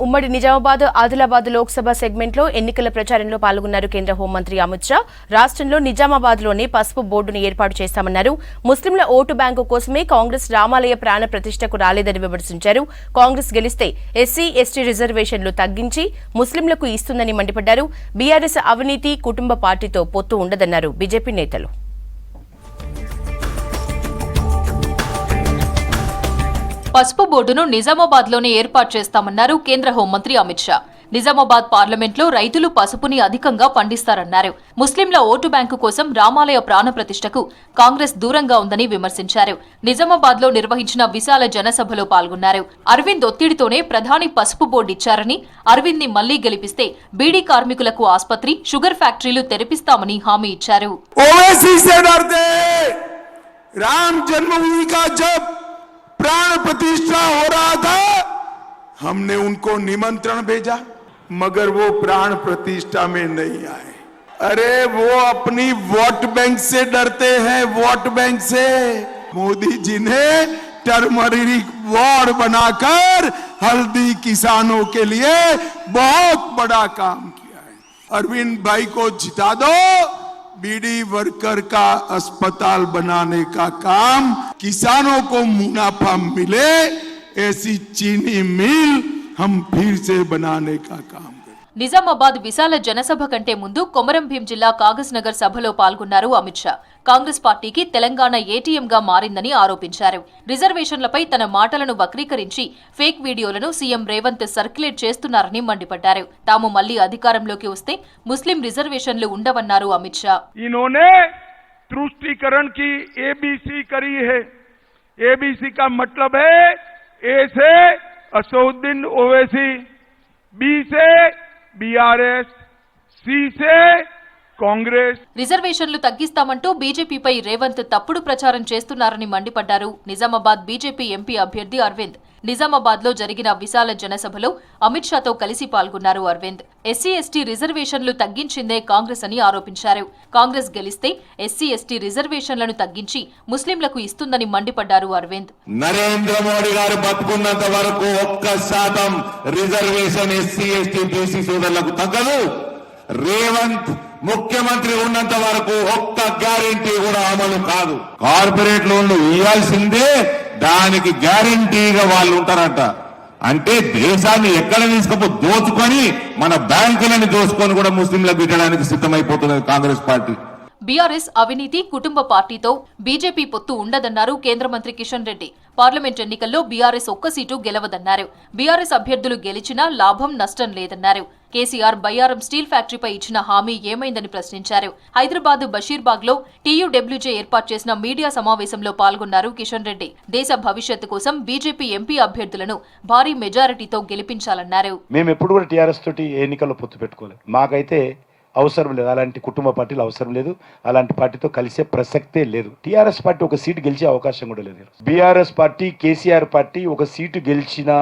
ఉమ్మడి నిజామాబాద్ ఆదిలాబాద్ లోక్సభ సెగ్మెంట్లో ఎన్నికల ప్రచారంలో పాల్గొన్నారు కేంద్ర హోంమంత్రి అమిత్ షా. రాష్ట్రంలో నిజామాబాద్లోనే పసుపు బోర్డును ఏర్పాటు చేస్తామన్నారు. ముస్లింల ఓటు బ్యాంకు కోసమే కాంగ్రెస్ రామాలయ ప్రాణ ప్రతిష్టకు రాలేదని విమర్శించారు. కాంగ్రెస్ గెలిస్తే ఎస్సీ ఎస్టీ రిజర్వేషన్లు తగ్గించి ముస్లింలకు ఇస్తుందని మండిపడ్డారు. బీఆర్ఎస్ అవినీతి కుటుంబ పార్టీతో పొత్తు ఉండదన్నారు బీజేపీ నేతలు. పసుపు బోర్డును నిజామాబాద్ లోనే ఏర్పాటు చేస్తామన్నారు కేంద్ర హోంమంత్రి అమిత్ షా. నిజామాబాద్ పార్లమెంట్లో రైతులు పసుపుని అధికంగా పండిస్తారన్నారు. ముస్లింల ఓటు బ్యాంకు కోసం రామాలయ ప్రాణ ప్రతిష్టకు కాంగ్రెస్ దూరంగా ఉందని విమర్శించారు. నిజామాబాద్ లో నిర్వహించిన విశాల జనసభలో పాల్గొన్నారు. అరవింద్ ఒత్తిడితోనే ప్రధాని పసుపు బోర్డు ఇచ్చారని, అరవింద్ ని మళ్లీ గెలిపిస్తే బీడీ కార్మికులకు ఆస్పత్రి, షుగర్ ఫ్యాక్టరీలు తెరిపిస్తామని హామీ ఇచ్చారు. प्राण प्रतिष्ठा हो रहा था, हमने उनको निमंत्रण भेजा, मगर वो प्राण प्रतिष्ठा में नहीं आए. अरे वो अपनी वोट बैंक से डरते हैं, वोट बैंक से. मोदी जी ने टर्मरिक वार्ड बनाकर हल्दी किसानों के लिए बहुत बड़ा काम किया है. अरविंद भाई को जिता दो, बीडी वर्कर का अस्पताल बनाने का काम, किसानों को मुनाफा मिले ऐसी चीनी मिल हम फिर से बनाने का काम. నిజామాబాద్ విశాల జనసభ కంటే ముందు కొమరం భీం జిల్లా కాగజ్ నగర్ సభలో పాల్గొన్నారు అమిత్ షా. కాంగ్రెస్ పార్టీకి తెలంగాణ ఏటీఎంగా మారిందని ఆరోపించారు. రిజర్వేషన్లపై తన మాటలను వక్రీకరించి ఫేక్ వీడియోలను సీఎం రేవంత్ సర్క్యులేట్ చేస్తున్నారని మండిపడ్డారు. తాము మళ్లీ అధికారంలోకి వస్తే ముస్లిం రిజర్వేషన్లు ఉండవన్నారు అమిత్ షా. इन्होंने तुष्टीकरण की एबीसी करी है. एबीसी का मतलब है ए से असदुद्दीन ओवैसी, बी से बीआरएस, सी से కాంగ్రెస్. రిజర్వేషన్లు తగ్గిస్తామంటూ బీజేపీపై రేవంత్ తప్పుడు ప్రచారం చేస్తున్నారని మండిపడ్డారు. నిజామాబాద్ బీజేపీ ఎంపీ అభ్యర్థి అరవింద్. నిజామాబాద్ లో జరిగిన విశాల జనసభలో అమిత్ షాతో కలిసి పాల్గొన్నారు అరవింద్. ఎస్సీ ఎస్టీ రిజర్వేషన్లు తగ్గించిందే కాంగ్రెస్ అని ఆరోపించారు. కాంగ్రెస్ గెలిస్తే ఎస్సీ ఎస్టీ రిజర్వేషన్లను తగ్గించి ముస్లింలకు ఇస్తుందని మండిపడ్డారు అరవింద్. నరేంద్ర మోడీ గారు బతుకున్నంత వరకు 1% రిజర్వేషన్ ఎస్సీ ఎస్టీ బీసీ సోదరులకు తగ్గదు. రేవంత్ ముఖ్యమంత్రి ఉన్నంత వరకు ఒక్క గ్యారెంటీ కూడా అమలు కాదు. కార్పొరేట్ లోన్లు ఇవ్వాల్సిందే, దానికి గ్యారెంటీగా వాళ్ళు ఉంటారంట. అంటే దేశాన్ని ఎక్కడ తీసుకపో దోచుకొని మన బ్యాంకులను దోచుకొని కూడా ముస్లింలకు పెట్టడానికి సిద్ధమైపోతున్నది కాంగ్రెస్ పార్టీ. బీఆర్ఎస్ అవినీతి కుటుంబ పార్టీతో బీజేపీ పొత్తు ఉండదన్నారు కేంద్ర మంత్రి కిషన్ రెడ్డి. పార్లమెంట్ ఎన్నికల్లో బీఆర్ఎస్ ఒక్క సీటు గెలవదన్నారు. బీఆర్ఎస్ అభ్యర్థులు గెలిచినా లాభం నష్టం లేదన్నారు. కేసీఆర్ బయ్యారం స్టీల్ ఫ్యాక్టరీపై ఇచ్చిన హామీ ఏమైందని ప్రశ్నించారు. హైదరాబాద్ బషీర్బాగ్ లో టీయూడబ్ల్యూజే ఏర్పాటు చేసిన మీడియా సమావేశంలో పాల్గొన్నారు కిషన్ రెడ్డి. దేశ భవిష్యత్తు కోసం బీజేపీ ఎంపీ అభ్యర్థులను భారీ మెజారిటీతో గెలిపించాలన్నారు. మేము ఎప్పుడు కూడా టీఆర్ఎస్ తోటి ఎన్నికల్లో పొత్తు పెట్టుకోలేదు. మాకైతే అవసరం లేదు, అలాంటి కుటుంబ పార్టీలు అవసరం లేదు, అలాంటి పార్టీతో కలిసే ప్రసక్తే లేదు. టీఆర్ఎస్ పార్టీ ఒక సీటు గెలిచే అవకాశం కూడా లేదు. బీఆర్ఎస్ పార్టీ, కేసీఆర్ పార్టీ ఒక సీటు గెలిచినా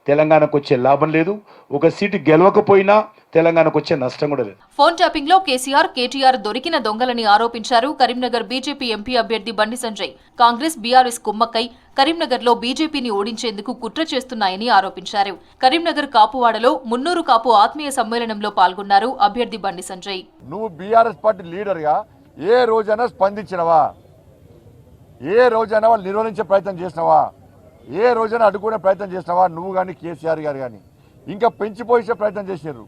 తెలంగాణకు వచ్చే లాభం లేదు, ఒక సీటు గెలవకపోయినా తెలంగాణకు వచ్చే నష్టం కూడా లేదు. ఫోన్ ట్యాపింగ్ లో కేసీఆర్, కేటీఆర్ దొరికిన దొంగలని ఆరోపించారు. కరీంనగర్ బీజేపీ ఎంపీ అభ్యర్థి బండి సంజయ్. కాంగ్రెస్ బీఆర్ఎస్ కుమ్మక్కై కరీంనగర్ లో బీజేపీని ఓడించేందుకు కుట్ర చేస్తున్నాయని ఆరోపించారు. కరీంనగర్ కాపువాడలో 300 కాపు ఆత్మీయ సమ్మేళనంలో పాల్గొన్నారు అభ్యర్థి బండి సంజయ్. నువ్వు బీఆర్ఎస్ పార్టీ లీడర్ గా ఏ రోజైనా స్పందించినవా? ఏ రోజైనా వాళ్ళు నిర్వహించే ప్రయత్నం చేసినవా? ఏ రోజైనా అడ్డుకునే ప్రయత్నం చేసినవా? నువ్వు కానీ కేసీఆర్ గారు కానీ ఇంకా పెంచిపోయించే ప్రయత్నం చేసినారు.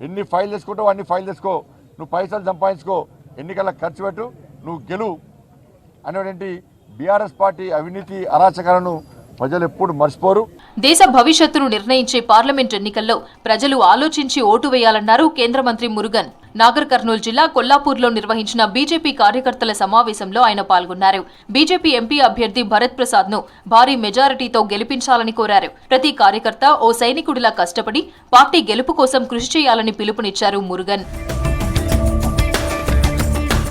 ఎన్ని ఫైల్ చేసుకుంటావు అన్ని ఫైల్ చేసుకో, నువ్వు పైసలు సంపాదించుకో, ఎన్నికల్లో ఖర్చు పెట్టు, నువ్వు గెలువు అనేటువంటి బీఆర్ఎస్ పార్టీ అవినీతి అరాచకాలను ప్రజలు ఎప్పుడు మర్చిపోరు. దేశ భవిష్యత్తును నిర్ణయించే పార్లమెంట్ ఎన్నికల్లో ప్రజలు ఆలోచించి ఓటు వేయాలన్నారు కేంద్ర మంత్రి మురుగన్. నాగర్ కర్నూలు జిల్లా కొల్లాపూర్లో నిర్వహించిన బీజేపీ కార్యకర్తల సమావేశంలో ఆయన పాల్గొన్నారు. బీజేపీ ఎంపీ అభ్యర్థి భరత్ ప్రసాద్ ను భారీ మెజారిటీతో గెలిపించాలని కోరారు. ప్రతి కార్యకర్త ఓ సైనికుడిలా కష్టపడి పార్టీ గెలుపు కోసం కృషి చేయాలని పిలుపునిచ్చారు మురుగన్.